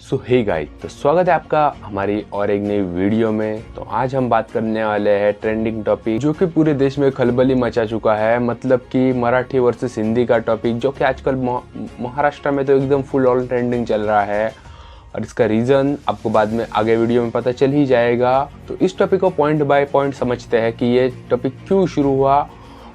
सो hey guys, तो स्वागत है आपका हमारी और एक नई वीडियो में। तो आज हम बात करने वाले हैं ट्रेंडिंग टॉपिक जो कि पूरे देश में खलबली मचा चुका है, मतलब कि मराठी वर्सेस हिंदी का टॉपिक, जो कि आजकल महाराष्ट्र में तो एकदम फुल ऑन ट्रेंडिंग चल रहा है। और इसका रीज़न आपको बाद में आगे वीडियो में पता चल ही जाएगा। तो इस टॉपिक को पॉइंट बाय पॉइंट समझते हैं कि ये टॉपिक क्यों शुरू हुआ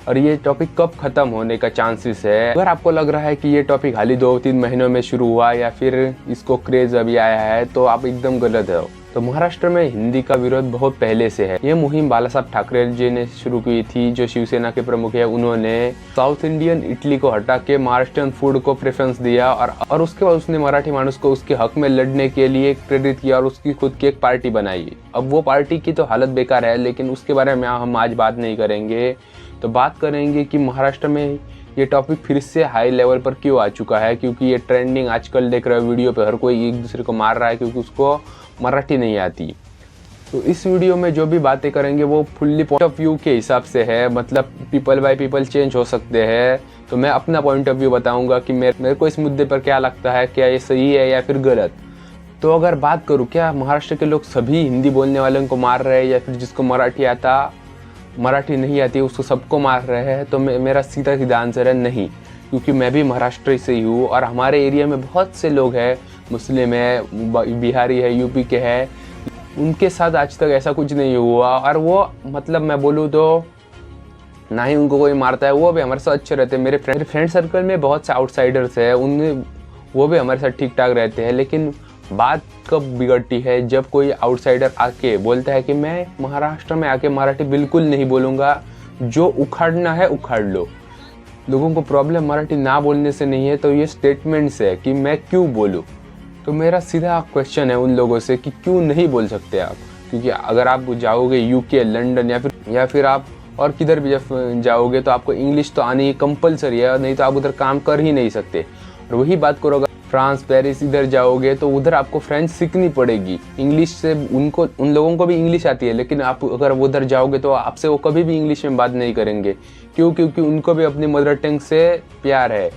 और ये टॉपिक कब खत्म होने का चांसेस है। अगर आपको लग रहा है कि ये टॉपिक हाल ही 2-3 महीनों में शुरू हुआ या फिर इसको क्रेज अभी आया है, तो आप एकदम गलत हो। तो महाराष्ट्र में हिंदी का विरोध बहुत पहले से है। ये मुहिम बाला साहब ठाकरे जी ने शुरू की थी, जो शिवसेना के प्रमुख है। उन्होंने साउथ इंडियन इडली को हटा के महाराष्ट्रियन फूड को प्रेफरेंस दिया और उसके बाद उसने मराठी मानुस को उसके हक में लड़ने के लिए प्रेरित किया और उसकी खुद की एक पार्टी बनाई। अब वो पार्टी की तो हालत बेकार है, लेकिन उसके बारे में हम आज बात नहीं करेंगे। तो बात करेंगे कि महाराष्ट्र में ये टॉपिक फिर से हाई लेवल पर क्यों आ चुका है, क्योंकि ये ट्रेंडिंग आजकल देख रहे हो वीडियो पे, हर कोई एक दूसरे को मार रहा है क्योंकि उसको मराठी नहीं आती। तो इस वीडियो में जो भी बातें करेंगे वो फुल्ली पॉइंट ऑफ व्यू के हिसाब से है, मतलब पीपल बाय पीपल चेंज हो सकते हैं। तो मैं अपना पॉइंट ऑफ व्यू बताऊंगा कि मेरे को इस मुद्दे पर क्या लगता है, क्या ये सही है या फिर गलत। तो अगर बात करूँ, क्या महाराष्ट्र के लोग सभी हिंदी बोलने वालों को मार रहे हैं या फिर जिसको मराठी नहीं आती उसको सबको मार रहे हैं, तो मेरा सीधा आंसर है नहीं। क्योंकि मैं भी महाराष्ट्र से ही हूँ और हमारे एरिया में बहुत से लोग हैं, मुस्लिम है, बिहारी है, यूपी के हैं, उनके साथ आज तक ऐसा कुछ नहीं हुआ। और वो मतलब मैं बोलूँ तो ना ही उनको कोई मारता है, वो भी हमारे साथ अच्छे रहते हैं। मेरे फ्रेंड सर्कल में बहुत से आउटसाइडर्स हैं, उनमें वो भी हमारे साथ ठीक ठाक रहते हैं। लेकिन बात कब बिगड़ती है, जब कोई आउटसाइडर आके बोलता है कि मैं महाराष्ट्र में आके मराठी बिल्कुल नहीं बोलूँगा, जो उखाड़ना है उखाड़ लो। लोगों को प्रॉब्लम मराठी ना बोलने से नहीं है, तो ये स्टेटमेंट्स है कि मैं क्यों बोलूँ। तो मेरा सीधा क्वेश्चन है उन लोगों से कि क्यों नहीं बोल सकते आप। क्योंकि अगर आप जाओगे यूके, लंदन या फिर आप और किधर भी जब जाओगे तो आपको इंग्लिश तो आनी कंपलसरी है, नहीं तो आप उधर काम कर ही नहीं सकते। और वही बात करो अगर फ्रांस, पेरिस इधर जाओगे तो उधर आपको फ्रेंच सीखनी पड़ेगी। इंग्लिश से उन लोगों को भी इंग्लिश आती है, लेकिन आप अगर उधर जाओगे तो आपसे वो कभी भी इंग्लिश में बात नहीं करेंगे। क्यों? क्योंकि उनको भी अपनी मदर टंग से प्यार है।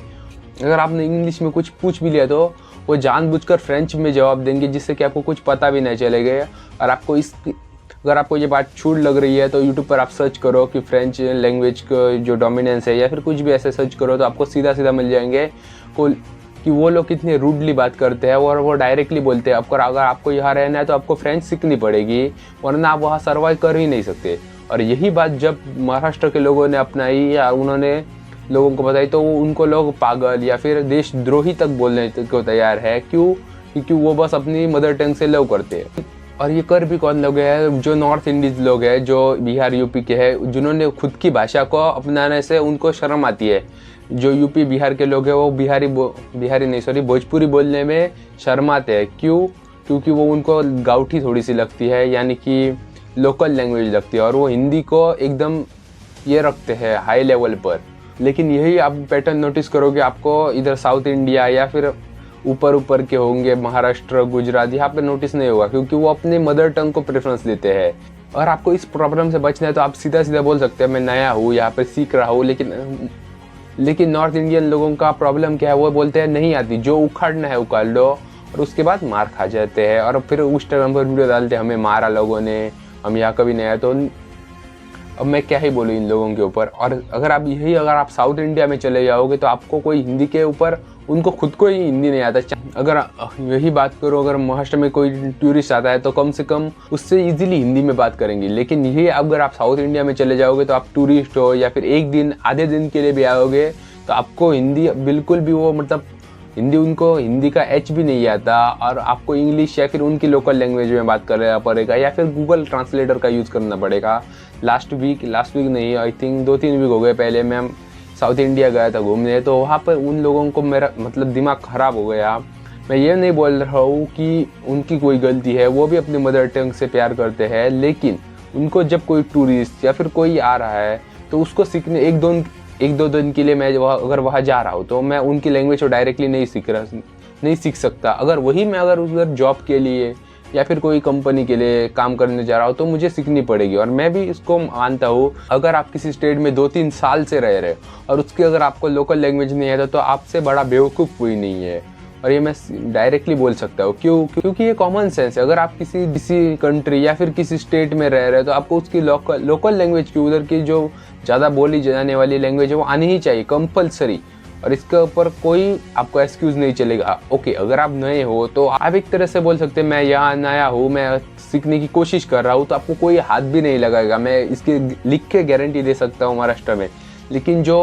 अगर आपने इंग्लिश में कुछ पूछ भी लिया तो वो जानबूझकर फ्रेंच में जवाब देंगे, जिससे कि आपको कुछ पता भी नहीं चलेगा। और अगर आपको ये बात छूट लग रही है तो यूट्यूब पर आप सर्च करो कि फ्रेंच लैंग्वेज का जो डोमिनेंस है या फिर कुछ भी ऐसे सर्च करो, तो आपको सीधा मिल जाएंगे कि वो लोग कितने रूडली बात करते हैं और वो डायरेक्टली बोलते हैं। अगर आपको यहाँ रहना है तो आपको फ्रेंच सीखनी पड़ेगी, वरना आप वहाँ सर्वाइव कर ही नहीं सकते। और यही बात जब महाराष्ट्र के लोगों ने अपनाई या उन्होंने लोगों को बताई, तो उनको लोग पागल या फिर देशद्रोही तक बोलने को तैयार है। क्यों? क्योंकि वो बस अपनी मदर टंग से लव करते हैं। और ये कर भी कौन लोग हैं? जो नॉर्थ इंडियन लोग हैं, जो बिहार यूपी के हैं, जिन्होंने खुद की भाषा को अपनाने से उनको शर्म आती है। जो यूपी बिहार के लोग हैं वो भोजपुरी बोलने में शर्माते हैं। क्यों? क्योंकि वो उनको गाँठी थोड़ी सी लगती है, यानी कि लोकल लैंग्वेज लगती है, और वो हिंदी को एकदम ये रखते हैं हाई लेवल पर। लेकिन यही आप पैटर्न नोटिस करोगे, आपको इधर साउथ इंडिया या फिर ऊपर के होंगे, महाराष्ट्र, गुजरात, यहाँ पे नोटिस नहीं होगा, क्योंकि वो अपने मदर टंग को प्रेफरेंस देते हैं। और आपको इस प्रॉब्लम से बचना है तो आप सीधा बोल सकते हैं मैं नया हूँ, यहाँ पे सीख रहा हूँ। लेकिन नॉर्थ इंडियन लोगों का प्रॉब्लम क्या है? वो बोलते हैं नहीं आती, जो उखाड़ना है उखाड़ लो, और उसके बाद मार खा जाते हैं और फिर उस टाइम पर वीडियो डालते हैं हमें मारा लोगों ने, हम यहाँ कभी नहीं आए। तो अब मैं क्या ही बोलूँ इन लोगों के ऊपर। और अगर आप साउथ इंडिया में चले जाओगे तो आपको कोई हिंदी के ऊपर, उनको खुद को ही हिंदी नहीं आता। अगर यही बात करो, अगर महाराष्ट्र में कोई टूरिस्ट आता है तो कम से कम उससे इजीली हिंदी में बात करेंगे। लेकिन यही अगर आप साउथ इंडिया में चले जाओगे तो आप टूरिस्ट हो या फिर एक दिन आधे दिन के लिए भी आओगे, तो आपको हिंदी बिल्कुल भी उनको हिंदी का एच भी नहीं आता, और आपको इंग्लिश या फिर उनकी लोकल लैंग्वेज में बात करना पड़ेगा या फिर गूगल ट्रांसलेटर का यूज़ करना पड़ेगा। लास्ट वीक नहीं, आई थिंक 2-3 वीक हो गए, पहले मैं साउथ इंडिया गया था घूमने, तो वहाँ पर उन लोगों को मेरा मतलब दिमाग ख़राब हो गया। मैं ये नहीं बोल रहा हूँ कि उनकी कोई गलती है, वो भी अपनी मदर टंग से प्यार करते हैं, लेकिन उनको जब कोई टूरिस्ट या फिर कोई आ रहा है तो उसको सीखने एक दो दिन के लिए मैं अगर वहाँ जा रहा हूँ तो मैं उनकी लैंग्वेज को डायरेक्टली नहीं सीख सकता। अगर उधर जॉब के लिए या फिर कोई कंपनी के लिए काम करने जा रहा हूँ तो मुझे सीखनी पड़ेगी। और मैं भी इसको मानता हूँ, अगर आप किसी स्टेट में 2-3 साल से रह रहे और उसकी अगर आपको लोकल लैंग्वेज नहीं आता तो आपसे बड़ा बेवकूफ़ कोई नहीं है। और ये मैं डायरेक्टली बोल सकता हूँ। क्योंकि ये कॉमन सेंस है। अगर आप किसी कंट्री या फिर किसी स्टेट में रह रहे हो तो आपको उसकी लोकल लैंग्वेज की, उधर की जो ज़्यादा बोली जाने वाली लैंग्वेज है वो आनी ही चाहिए, कंपलसरी। और इसके ऊपर कोई आपको एक्सक्यूज़ नहीं चलेगा। ओके, अगर आप नए हो तो आप एक तरह से बोल सकते हैं मैं यहाँ नया हूँ, मैं सीखने की कोशिश कर रहा हूँ, तो आपको कोई हाथ भी नहीं लगाएगा। मैं इसकी लिख के गारंटी दे सकता हूँ महाराष्ट्र में। लेकिन जो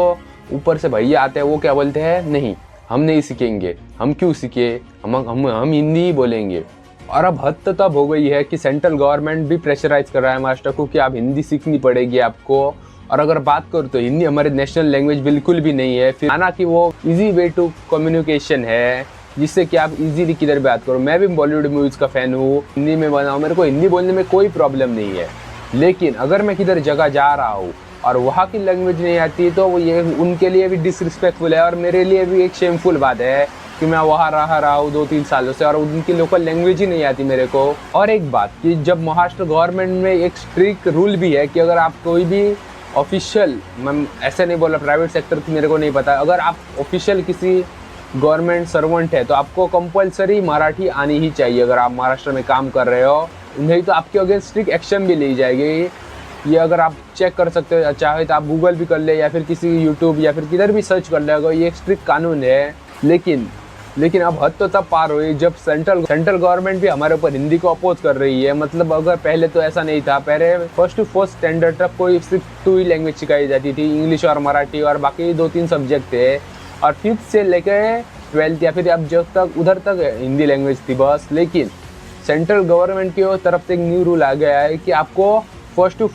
ऊपर से भैया आते हैं वो क्या बोलते हैं, नहीं हम नहीं सीखेंगे, हम क्यों सीखे, हम हिंदी ही बोलेंगे। और अब हद तब हो गई है कि सेंट्रल गवर्नमेंट भी प्रेशराइज कर रहा है महाराष्ट्र को कि आप हिंदी सीखनी पड़ेगी आपको। और अगर बात करूँ तो हिंदी हमारे नेशनल लैंग्वेज बिल्कुल भी नहीं है। फिर हालांकि वो इजी वे टू कम्युनिकेशन है, जिससे कि आप इजीली किधर बात करो। मैं भी बॉलीवुड मूवीज़ का फ़ैन हूँ, हिंदी में बनाऊँ, मेरे को हिंदी बोलने में कोई प्रॉब्लम नहीं है। लेकिन अगर मैं किधर जगह जा रहा हूँ और वहाँ की लैंग्वेज नहीं आती तो वो ये उनके लिए भी डिसरिस्पेक्टफुल है और मेरे लिए भी एक शेमफुल बात है कि मैं वहाँ रहा हूँ 2-3 सालों से और उनकी लोकल लैंग्वेज ही नहीं आती मेरे को। और एक बात कि जब महाराष्ट्र गवर्नमेंट में एक स्ट्रिक्ट रूल भी है कि अगर आप कोई भी ऑफिशियल, मैं ऐसे नहीं बोला प्राइवेट सेक्टर की मेरे को नहीं पता, अगर आप ऑफिशियल किसी गवर्नमेंट सर्वेंट है तो आपको कंपलसरी मराठी आनी ही चाहिए अगर आप महाराष्ट्र में काम कर रहे हो। नहीं तो आपके अगेंस्ट स्ट्रिक्ट एक्शन भी ली जाएगी। ये अगर आप चेक कर सकते हो, चाहे तो आप गूगल भी कर ले या फिर किसी यूट्यूब या फिर किधर भी सर्च कर ले, अगर ये एक स्ट्रिक्ट कानून है। लेकिन अब हद तो तब पार हुई जब सेंट्रल गवर्नमेंट भी हमारे ऊपर हिंदी को अपोज कर रही है। मतलब अगर पहले तो ऐसा नहीं था, पहले फर्स्ट टू फोर्थ स्टैंडर्ड तक कोई सिर्फ 2 ही लैंग्वेज सिखाई जाती थी, इंग्लिश और मराठी, और बाकी 2-3 सब्जेक्ट थे। और 5th से लेकर 12th या फिर अब जब तक उधर तक हिंदी लैंग्वेज थी बस। लेकिन सेंट्रल गवर्नमेंट की तरफ से एक न्यू रूल आ गया है कि आपको फर्स्ट टू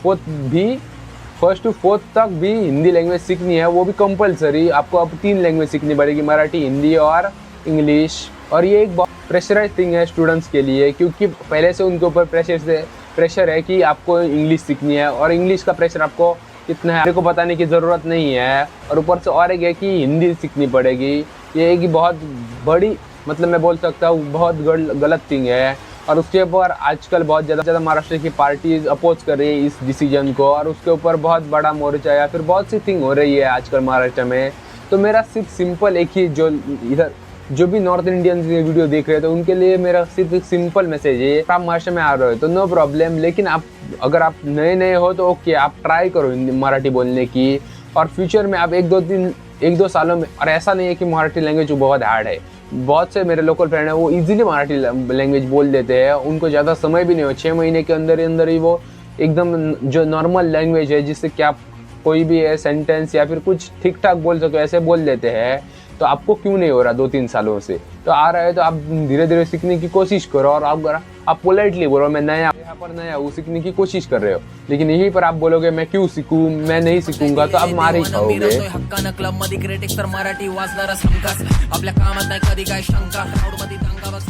फोर्थ तक भी हिंदी लैंग्वेज सीखनी है, वो भी कंपलसरी। आपको अब 3 लैंग्वेज सीखनी पड़ेगी, मराठी, हिंदी और इंग्लिश। और ये एक बहुत प्रेशराइज थिंग है स्टूडेंट्स के लिए, क्योंकि पहले से उनके ऊपर प्रेशर है कि आपको इंग्लिश सीखनी है और इंग्लिश का प्रेशर आपको कितना है मेरे को बताने की ज़रूरत नहीं है। और ऊपर से और एक है कि हिंदी सीखनी पड़ेगी। ये एक बहुत बड़ी, मतलब मैं बोल सकता हूँ बहुत गलत थिंग है। और उसके ऊपर आजकल बहुत ज़्यादा महाराष्ट्र की पार्टीज अपोज कर रही है इस डिसीजन को, और उसके ऊपर बहुत बड़ा मोर्चा या फिर बहुत सी थिंग हो रही है आजकल महाराष्ट्र में। तो मेरा सिर्फ सिंपल एक ही, जो भी नॉर्थ इंडियन वीडियो देख रहे हैं तो उनके लिए मेरा सिर्फ एक सिंपल मैसेज है, आप महाराष्ट्र में आ रहे हो तो नो प्रॉब्लम। लेकिन अगर आप नए हो तो ओके, आप ट्राई करो हिंदी मराठी बोलने की। और फ्यूचर में आप 1-2 सालों में, और ऐसा नहीं है कि मराठी लैंग्वेज बहुत हार्ड है। बहुत से मेरे लोकल फ्रेंड हैं वो इजीली मराठी लैंग्वेज बोल देते हैं, उनको ज़्यादा समय भी नहीं हो, 6 महीने के अंदर ही वो एकदम जो नॉर्मल लैंग्वेज है जिससे कि आप कोई भी सेंटेंस या फिर कुछ ठीक ठाक बोल सको ऐसे बोल देते हैं। तो आपको क्यों नहीं हो रहा 2-3 सालों से? तो आ रहा है तो आप धीरे धीरे सीखने की कोशिश करो। और आप पोलाइटली बोलो मैं यहाँ पर नया हूँ, सीखने की कोशिश कर रहे हो। लेकिन यहीं पर आप बोलोगे मैं क्यों सीखूं, मैं नहीं सीखूंगा, तो आप मार ही खाओगे। हक्कानं क्लब मध्ये क्रिटिक्स तर मराठी वाचणारा हमखास, आपल्या कामात नाही कधी काय शंका, क्राऊड मध्ये दंगा बस